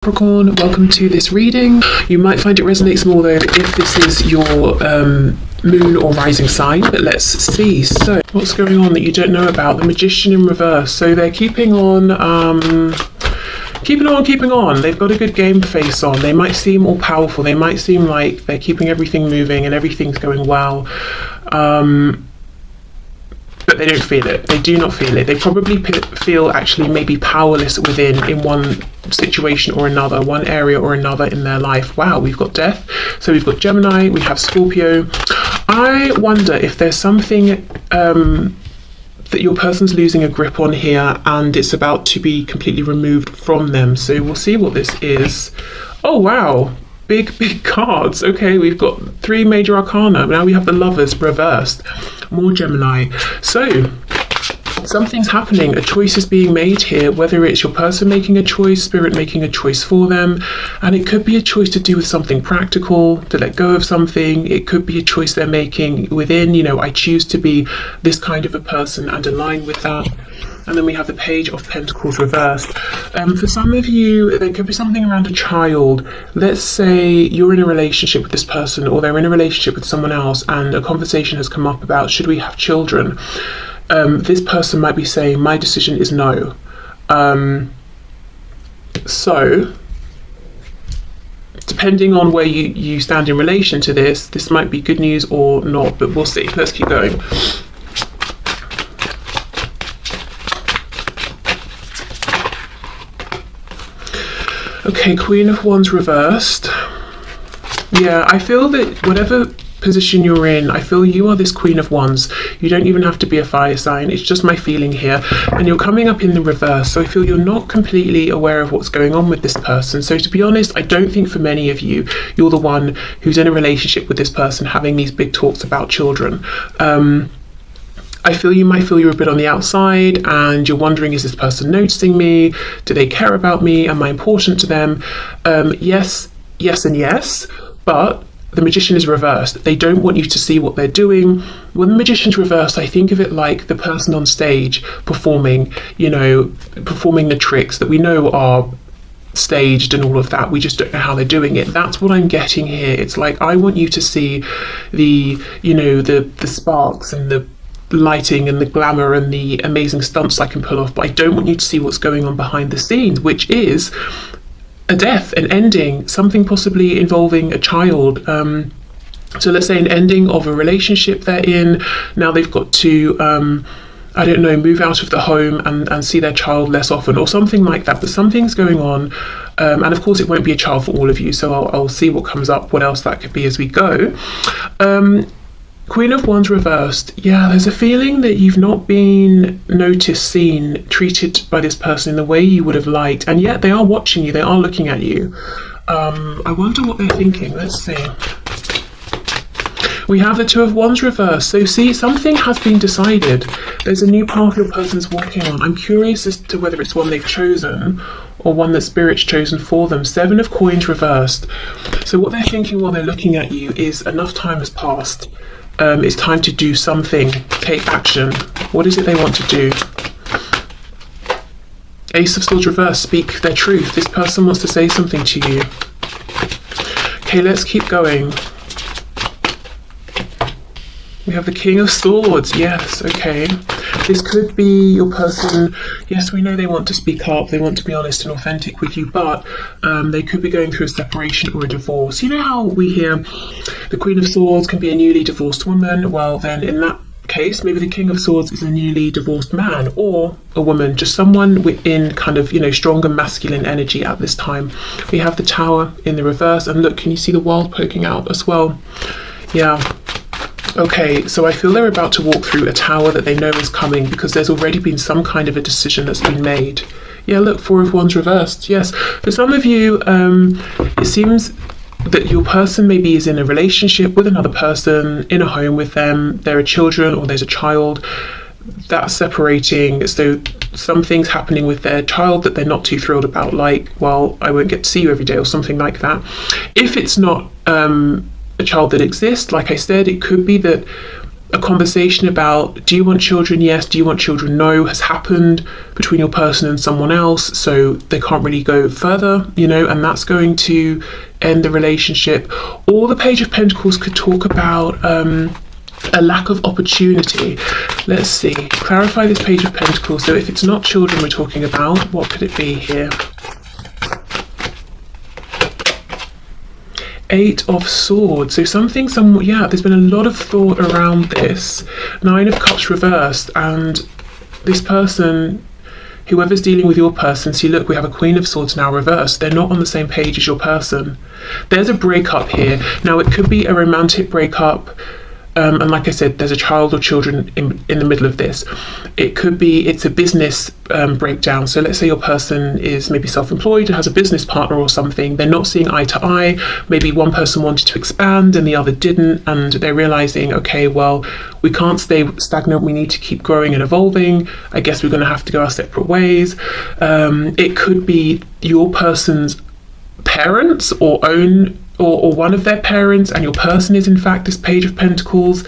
Capricorn, welcome to this reading. You might find it resonates more though if this is your moon or rising sign, but let's see. So what's going on that you don't know about? The Magician in reverse. So they're keeping on. They've got a good game face on. They might seem all powerful. They might seem like they're keeping everything moving and everything's going well. But they don't feel it. They do not feel it. They probably feel actually maybe powerless within in one situation or another, one area or another in their life. Wow, we've got Death. So we've got Gemini, we have Scorpio. I wonder if there's something that your person's losing a grip on here and it's about to be completely removed from them. So we'll see what this is. Oh, wow. Big cards. Okay, we've got 3 major arcana. Now we have the Lovers reversed. More Gemini. So something's happening. A choice is being made here, whether it's your person making a choice, spirit making a choice for them. And it could be a choice to do with something practical, to let go of something. It could be a choice they're making within, I choose to be this kind of a person and align with that. And then we have the Page of Pentacles reversed. For some of you, there could be something around a child. Let's say you're in a relationship with this person or they're in a relationship with someone else and a conversation has come up about should we have children? This person might be saying, my decision is no. So, depending on where you stand in relation to this might be good news or not, but we'll see. Let's keep going. Okay, Queen of Wands reversed. Yeah, I feel that whatever position you're in, I feel you are this Queen of Wands. You don't even have to be a fire sign. It's just my feeling here. And you're coming up in the reverse. So I feel you're not completely aware of what's going on with this person. So to be honest, I don't think for many of you, you're the one who's in a relationship with this person having these big talks about children. I feel you might feel you're a bit on the outside and you're wondering, is this person noticing me? Do they care about me? Am I important to them? Yes, and yes, but the Magician is reversed. They don't want you to see what they're doing. When the Magician's reversed, I think of it like the person on stage performing, performing the tricks that we know are staged and all of that. We just don't know how they're doing it. That's what I'm getting here. It's like, I want you to see the sparks and the lighting and the glamour and the amazing stunts I can pull off, but I don't want you to see what's going on behind the scenes, which is a death, an ending, something possibly involving a child. So let's say an ending of a relationship they're in. Now they've got to move out of the home and see their child less often or something like that, but something's going on. And of course it won't be a child for all of you, so I'll see what comes up, what else that could be as we go. Queen of Wands reversed. Yeah, there's a feeling that you've not been noticed, seen, treated by this person in the way you would have liked, and yet they are watching you, they are looking at you. I wonder what they're thinking. Let's see. We have the Two of Wands reversed. So see, something has been decided. There's a new path your person's walking on. I'm curious as to whether it's one they've chosen or one that Spirit's chosen for them. 7 of Coins reversed. So what they're thinking while they're looking at you is enough time has passed. It's time to do something, take action. What is it they want to do? Ace of Swords reversed, speak their truth. This person wants to say something to you. Okay, let's keep going. We have the King of Swords. Yes, okay. This could be your person. Yes, we know they want to speak up, they want to be honest and authentic with you, but they could be going through a separation or a divorce. You know how we hear the Queen of Swords can be a newly divorced woman? Well, then in that case, maybe the King of Swords is a newly divorced man or a woman, just someone within kind of, stronger masculine energy at this time. We have the Tower in the reverse, and look, can you see the World poking out as well? Yeah. Okay, so I feel they're about to walk through a tower that they know is coming because there's already been some kind of a decision that's been made. Yeah, look, 4 of Wands reversed. Yes, for some of you, it seems that your person maybe is in a relationship with another person, in a home with them, there are children or there's a child that's separating. So something's happening with their child that they're not too thrilled about, like, well, I won't get to see you every day or something like that. If it's not a child that exists, like I said, it could be that a conversation about, do you want children? Yes. Do you want children? No, has happened between your person and someone else, so they can't really go further, you know, and that's going to end the relationship. Or the Page of Pentacles could talk about a lack of opportunity. Let's see, clarify this Page of Pentacles. So if it's not children we're talking about, what could it be here? Eight of Swords. So yeah, there's been a lot of thought around this. Nine of Cups reversed, and this person, whoever's dealing with your person, see, look, we have a Queen of Swords now reversed. They're not on the same page as your person. There's a breakup here. Now, it could be a romantic breakup. And like I said, there's a child or children in the middle of this. It could be, it's a business breakdown. So let's say your person is maybe self-employed and has a business partner or something. They're not seeing eye to eye. Maybe one person wanted to expand and the other didn't. And they're realizing, okay, well, we can't stay stagnant. We need to keep growing and evolving. I guess we're going to have to go our separate ways. It could be your person's parents or one of their parents, and your person is in fact this Page of Pentacles.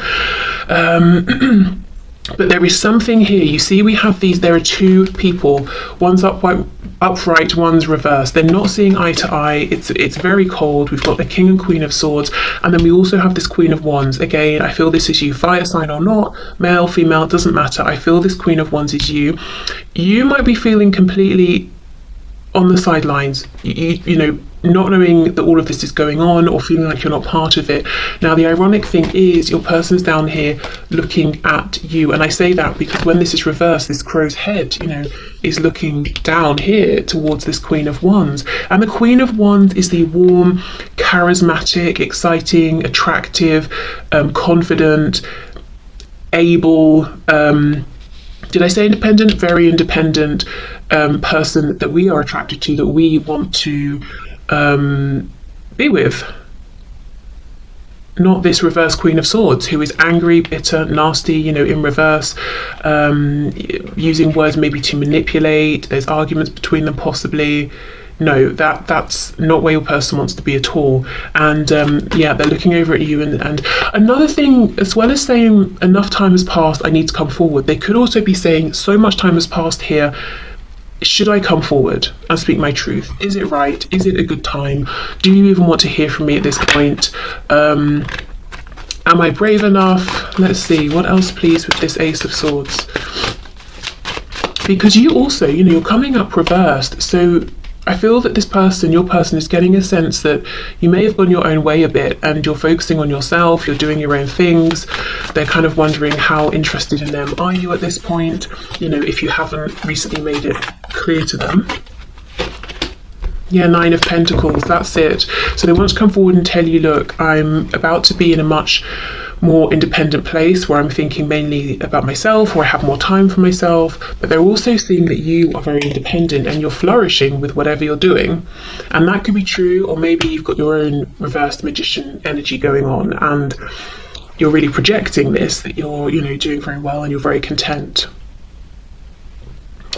But there is something here. You see, we have these, there are two people, one's upright, one's reversed. They're not seeing eye to eye. It's very cold. We've got the King and Queen of Swords, and then we also have this Queen of Wands. Again, I feel this is you, fire sign or not, male, female, doesn't matter. I feel this Queen of Wands is you. You might be feeling completely on the sidelines, you know, not knowing that all of this is going on, or feeling like you're not part of it. Now, the ironic thing is your person's down here looking at you, and I say that because when this is reversed, this crow's head, you know, is looking down here towards this Queen of Wands, and the Queen of Wands is the warm, charismatic, exciting, attractive, confident, able, did I say independent? Very independent person that we are attracted to, that we want to be with. Not this reverse Queen of Swords who is angry, bitter, nasty, you know, in reverse, using words maybe to manipulate. There's arguments between them possibly. No, that's not where your person wants to be at all. And yeah, they're looking over at you. And another thing, as well as saying enough time has passed, I need to come forward, they could also be saying so much time has passed here. Should I come forward and speak my truth? Is it right? Is it a good time? Do you even want to hear from me at this point? Am I brave enough? Let's see, what else please with this Ace of Swords? Because you also, you know, you're coming up reversed. So I feel that this person, your person, is getting a sense that you may have gone your own way a bit and you're focusing on yourself, you're doing your own things. They're kind of wondering how interested in them are you at this point, you know, if you haven't recently made it clear to them. Yeah, Nine of Pentacles, that's it. So they want to come forward and tell you, look, I'm about to be in a much more independent place where I'm thinking mainly about myself, or I have more time for myself, but they're also seeing that you are very independent and you're flourishing with whatever you're doing. And that could be true, or maybe you've got your own reversed magician energy going on and you're really projecting this, that you're, you know, doing very well and you're very content.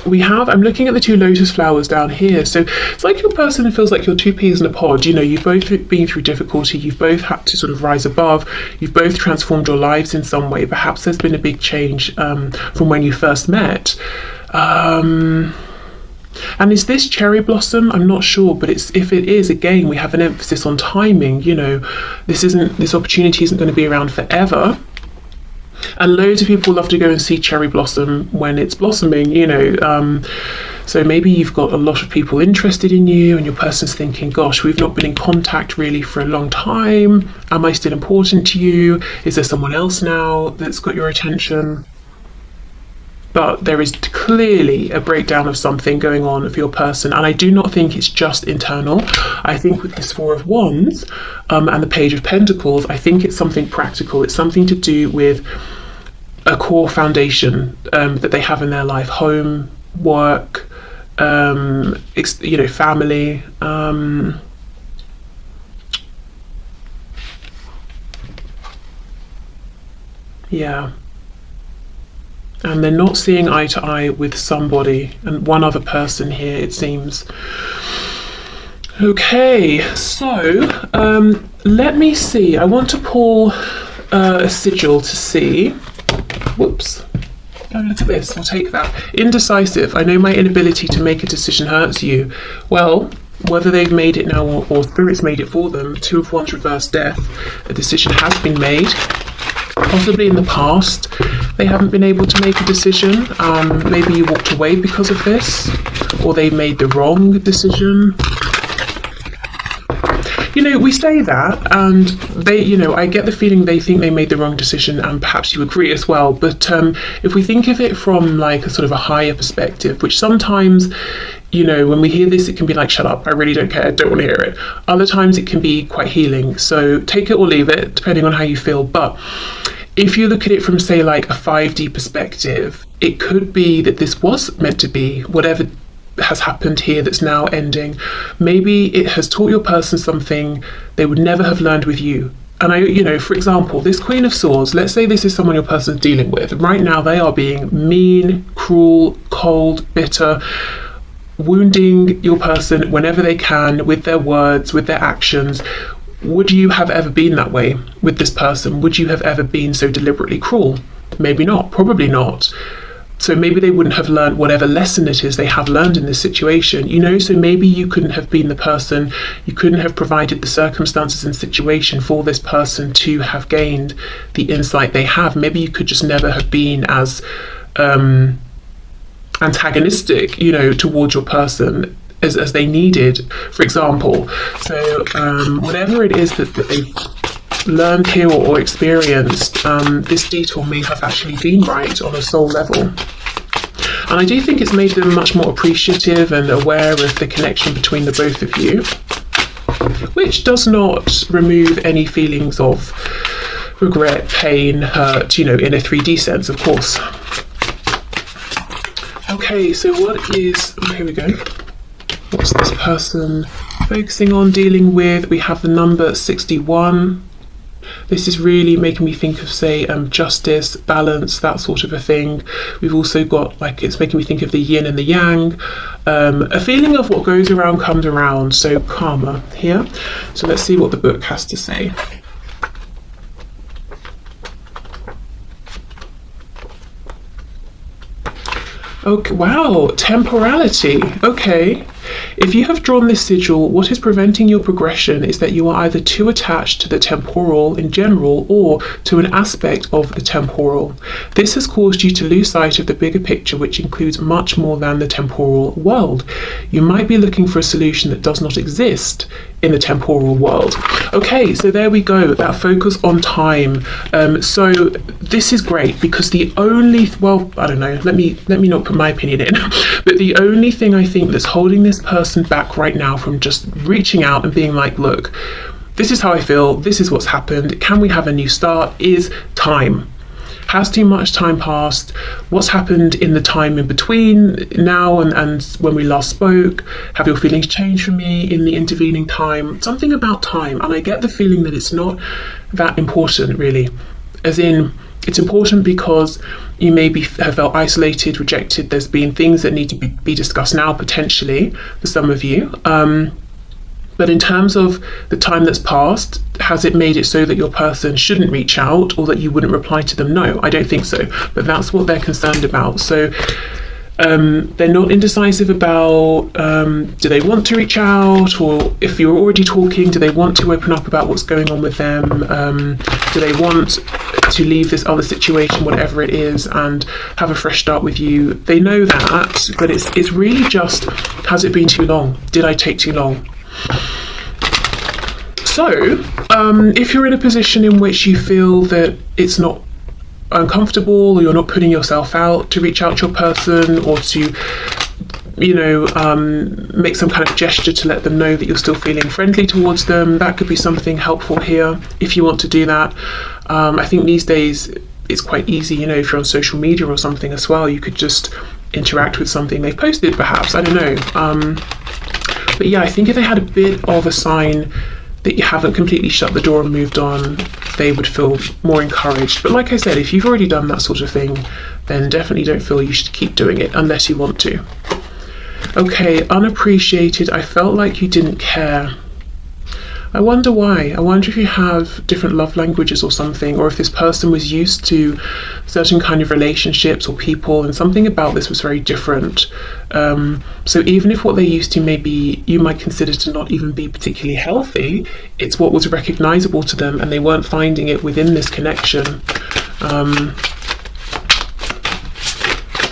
I'm looking at the two lotus flowers down here. So it's like your person feels like you're two peas in a pod. You know, you've both been through difficulty. You've both had to sort of rise above. You've both transformed your lives in some way. Perhaps there's been a big change from when you first met. And is this cherry blossom? I'm not sure, but if it is, again, we have an emphasis on timing. You know, this opportunity isn't going to be around forever. And loads of people love to go and see cherry blossom when it's blossoming, you know. So maybe you've got a lot of people interested in you and your person's thinking, gosh, we've not been in contact really for a long time. Am I still important to you? Is there someone else now that's got your attention? But there is clearly a breakdown of something going on with your person. And I do not think it's just internal. I think with this Four of Wands and the Page of Pentacles, I think it's something practical. It's something to do with a core foundation that they have in their life. Home, work, you know, family. Yeah. And they're not seeing eye to eye with somebody, and one other person here, it seems. Okay, so let me see. I want to pull a sigil to see. Whoops. Oh, look at this. I'll take that. Indecisive. I know my inability to make a decision hurts you. Well, whether they've made it now or Spirit's made it for them, Two of Wands reverse death. A decision has been made. Possibly in the past, they haven't been able to make a decision. Maybe you walked away because of this, or they made the wrong decision. You know, we say that, and they, you know, I get the feeling they think they made the wrong decision, and perhaps you agree as well. But if we think of it from like a sort of a higher perspective, which sometimes, you know, when we hear this, it can be like, shut up, I really don't care, don't want to hear it. Other times it can be quite healing. So take it or leave it, depending on how you feel. But if you look at it from, say, like a 5D perspective, it could be that this was meant to be whatever has happened here that's now ending. Maybe it has taught your person something they would never have learned with you. And you know, for example, this Queen of Swords, let's say this is someone your person's dealing with. Right now they are being mean, cruel, cold, bitter, wounding your person whenever they can with their words, with their actions. Would you have ever been that way with this person? Would you have ever been so deliberately cruel? Maybe not, probably not. So maybe they wouldn't have learned whatever lesson it is they have learned in this situation, you know, so maybe you couldn't have been the person, you couldn't have provided the circumstances and situation for this person to have gained the insight they have. Maybe you could just never have been as antagonistic, you know, towards your person as they needed, for example. So whatever it is that they've learned here or experienced, this detour may have actually been right on a soul level. And I do think it's made them much more appreciative and aware of the connection between the both of you, which does not remove any feelings of regret, pain, hurt, you know, in a 3D sense, of course. Okay, so what is, here we go. What's this person focusing on, dealing with? We have the number 61. This is really making me think of, say, justice, balance, that sort of a thing. We've also got, like, it's making me think of the yin and the yang. A feeling of what goes around comes around, so karma here. So let's see what the book has to say. Okay, wow, temporality. Okay. If you have drawn this sigil, what is preventing your progression is that you are either too attached to the temporal in general or to an aspect of the temporal. This has caused you to lose sight of the bigger picture, which includes much more than the temporal world. You might be looking for a solution that does not exist in the temporal world. Okay, so there we go, that focus on time. So this is great because the only, well, I don't know, let me not put my opinion in, but the only thing I think that's holding this person back right now from just reaching out and being like, look, this is how I feel, this is what's happened, can we have a new start, is time. Has too much time passed? What's happened in the time in between now and when we last spoke? Have your feelings changed for me in the intervening time? Something about time, and I get the feeling that it's not that important really, as in it's important because you maybe have felt isolated, rejected. There's been things that need to be discussed now potentially for some of you. But in terms of the time that's passed, has it made it so that your person shouldn't reach out or that you wouldn't reply to them? No, I don't think so. But that's what they're concerned about. So they're not indecisive about do they want to reach out, or if you're already talking, do they want to open up about what's going on with them? Do they want to leave this other situation, whatever it is, and have a fresh start with you? They know that, but it's really just, has it been too long? Did I take too long? So, if you're in a position in which you feel that it's not uncomfortable, or you're not putting yourself out to reach out to your person, or to, you know, make some kind of gesture to let them know that you're still feeling friendly towards them, that could be something helpful here if you want to do that. I think these days it's quite easy, you know, if you're on social media or something as well, you could just interact with something they've posted perhaps, I don't know. But yeah, I think if they had a bit of a sign that you haven't completely shut the door and moved on, they would feel more encouraged. But like I said, if you've already done that sort of thing, then definitely don't feel you should keep doing it unless you want to. Okay, unappreciated. I felt like you didn't care. I wonder why. I wonder if you have different love languages or something, or if this person was used to certain kind of relationships or people, and something about this was very different. So even if what they're used to maybe you might consider to not even be particularly healthy, it's what was recognizable to them and they weren't finding it within this connection.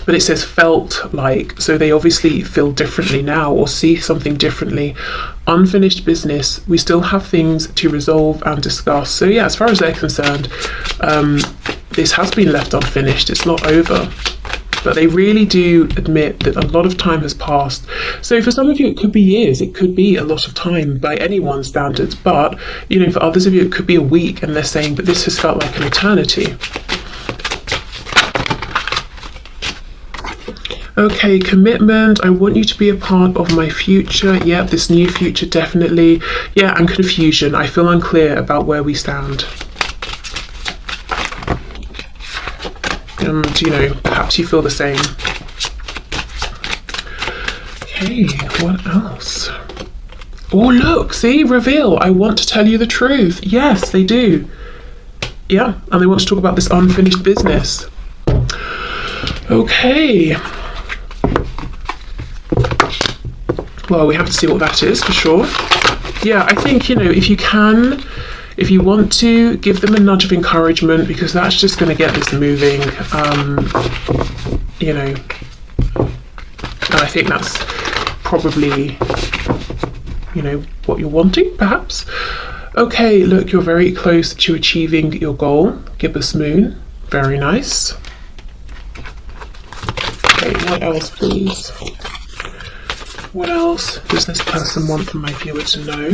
But it says felt like, so they obviously feel differently now or see something differently. Unfinished business, we still have things to resolve and discuss. So yeah, as far as they're concerned, this has been left unfinished, it's not over. But they really do admit that a lot of time has passed. So for some of you it could be years, it could be a lot of time by anyone's standards, but you know, for others of you it could be a week, and they're saying, but this has felt like an eternity. Okay, commitment. I want you to be a part of my future. Yeah, this new future, definitely. Yeah, and confusion. I feel unclear about where we stand. And, you know, perhaps you feel the same. Okay, what else? Oh, look, see, reveal. I want to tell you the truth. Yes, they do. Yeah, and they want to talk about this unfinished business. Okay. Well, we have to see what that is for sure. Yeah, I think, you know, if you want to, give them a nudge of encouragement, because that's just going to get this moving. You know, and I think that's probably, you know, what you're wanting, perhaps. Okay, look, you're very close to achieving your goal. Gibbous moon, very nice. Okay, what else, please? What else does this person want from my viewer to know?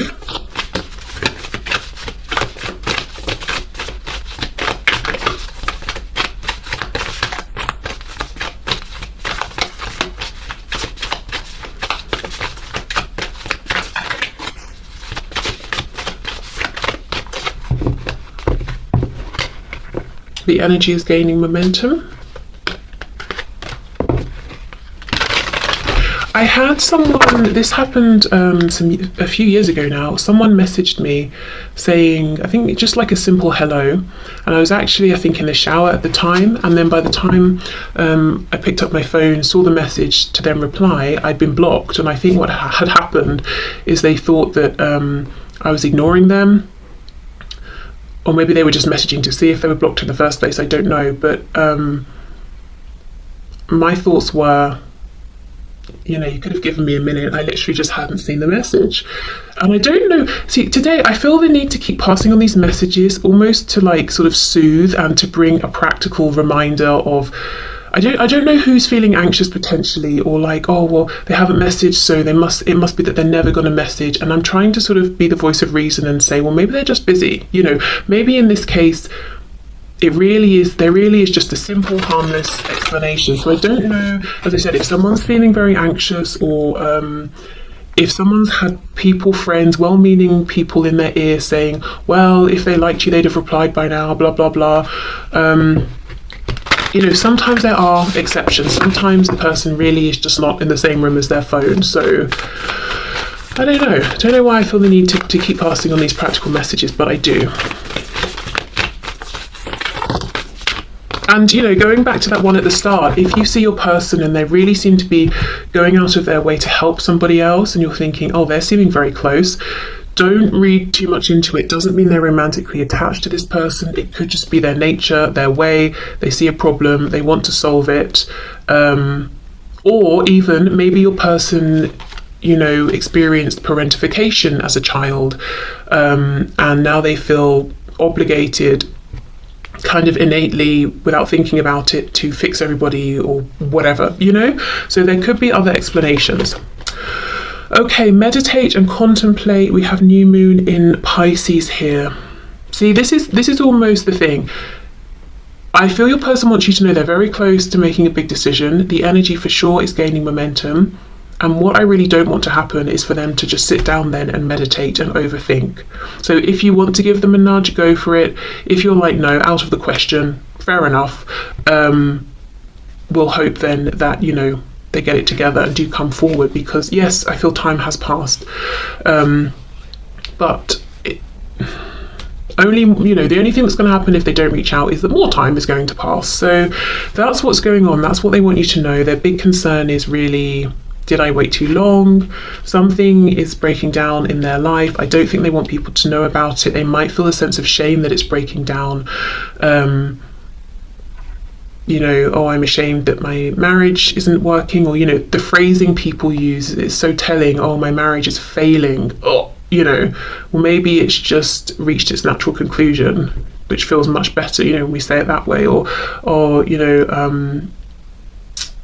The energy is gaining momentum. I had someone, this happened a few years ago now, someone messaged me saying, I think just like a simple hello, and I was actually, I think, in the shower at the time, and then by the time I picked up my phone, saw the message to then reply, I'd been blocked, and I think what had happened is they thought that I was ignoring them, or maybe they were just messaging to see if they were blocked in the first place, I don't know, but my thoughts were, you know, you could have given me a minute. I literally just hadn't seen the message. And I don't know. See, today I feel the need to keep passing on these messages, almost to like sort of soothe and to bring a practical reminder of, I don't know who's feeling anxious potentially, or like, oh, well, they haven't messaged, so it must be that they're never going to message. And I'm trying to sort of be the voice of reason and say, well, maybe they're just busy. You know, maybe in this case, there really is just a simple, harmless explanation. So I don't know, as I said, if someone's feeling very anxious, or if someone's had people, friends, well-meaning people in their ear saying, well, if they liked you, they'd have replied by now, blah, blah, blah. You know, sometimes there are exceptions. Sometimes the person really is just not in the same room as their phone. So I don't know. I don't know why I feel the need to keep passing on these practical messages, but I do. And, you know, going back to that one at the start, if you see your person and they really seem to be going out of their way to help somebody else, and you're thinking, oh, they're seeming very close, don't read too much into it. Doesn't mean they're romantically attached to this person. It could just be their nature, their way. They see a problem, they want to solve it. Or even maybe your person, you know, experienced parentification as a child, and now they feel obligated, kind of innately, without thinking about it, to fix everybody or whatever, you know. So there could be other explanations. Okay, meditate and contemplate. We have new moon in Pisces here. See, this is almost the thing. I feel your person wants you to know they're very close to making a big decision. The energy for sure is gaining momentum. And what I really don't want to happen is for them to just sit down then and meditate and overthink. So if you want to give them a nudge, go for it. If you're like, no, out of the question, fair enough. We'll hope then that, you know, they get it together and do come forward, because yes, I feel time has passed. But only, you know, the only thing that's going to happen if they don't reach out is that more time is going to pass. So that's what's going on. That's what they want you to know. Their big concern is really, did I wait too long? Something is breaking down in their life. I don't think they want people to know about it. They might feel a sense of shame that it's breaking down. You know, oh, I'm ashamed that my marriage isn't working, or, you know, the phrasing people use is so telling. Oh, my marriage is failing. Oh, you know, well, maybe it's just reached its natural conclusion, which feels much better, you know, when we say it that way. Or you know,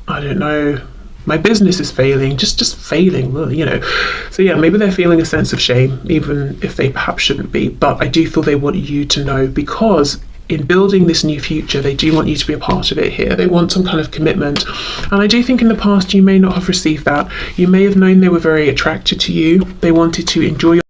I don't know, my business is failing, just failing, well, you know. So yeah, maybe they're feeling a sense of shame, even if they perhaps shouldn't be. But I do feel they want you to know, because in building this new future, they do want you to be a part of it here. They want some kind of commitment. And I do think in the past you may not have received that. You may have known they were very attracted to you. They wanted to enjoy your